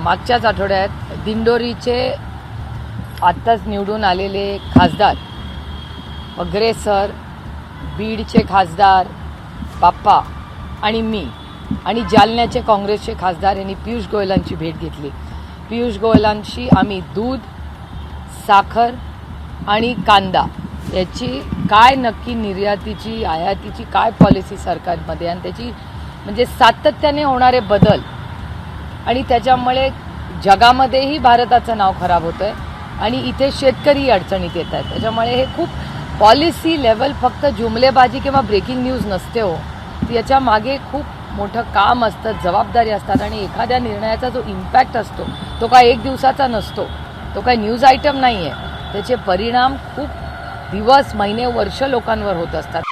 मागच्याच आठवड्यात दिंडोरीचे आत्ताच निवडून आलेले खासदार वगैरे सर, बीडचे खासदार बाप्पा आणि मी आणि जालन्याचे काँग्रेसचे खासदार यांनी पियुष गोयलांची भेट घेतली. पियुष गोयलांशी आम्ही दूध, साखर आणि कांदा याची काय नक्की निर्यातीची आयातीची काय पॉलिसी सरकारमध्ये आणि त्याची म्हणजे सातत्याने होणारे बदल आणि त्याच्यामुळे जगामध्येही भारताचं नाव खराब होतं आहे आणि इथे शेतकरी अडचणीत येत आहेत. त्याच्यामुळे हे खूप पॉलिसी लेवल फक्त जुमलेबाजी किंवा ब्रेकिंग न्यूज नसते हो, याच्या मागे खूप मोठं काम असतं, जबाबदारी असतात आणि एखाद्या निर्णयाचा जो इम्पॅक्ट असतो तो काय एक दिवसाचा नसतो, तो काय न्यूज आयटम नाही आहे. त्याचे परिणाम खूप दिवस, महिने, वर्ष लोकांवर होत असतात.